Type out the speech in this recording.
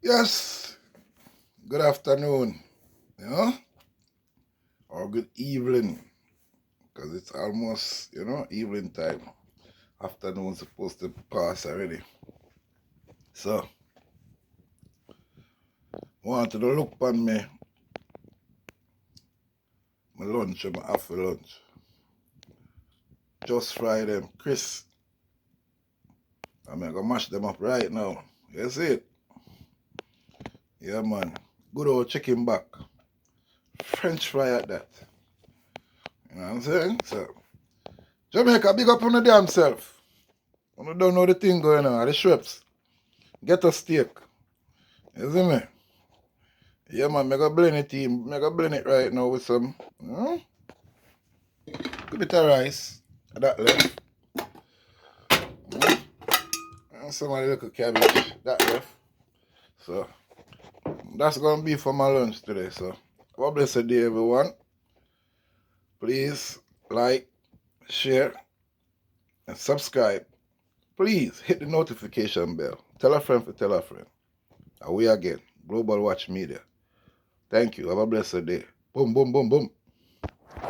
Yes, good afternoon, you know, or good evening, because it's almost, evening time. Afternoon's supposed to pass already. So, wanted to look on my lunch and my after lunch. Just fry them crisp. I'm gonna mash them up right now. You see it? Yeah, man. Good old chicken back. French fry at that. You know what I'm saying? So, Jamaica, big up on the damn self. You don't know the thing going on, the shrimps. Get a steak. You see me? Yeah, man, mega blend it team. Mega blend it right now with some, a bit of rice. That left. And some of the little cabbage. That left. So, that's going to be for my lunch today. So, have a blessed day, everyone. Please like, share, and subscribe. Please hit the notification bell. Tell a friend for tell a friend. And we again, Global Watch Media. Thank you. Have a blessed day. Boom, boom, boom, boom.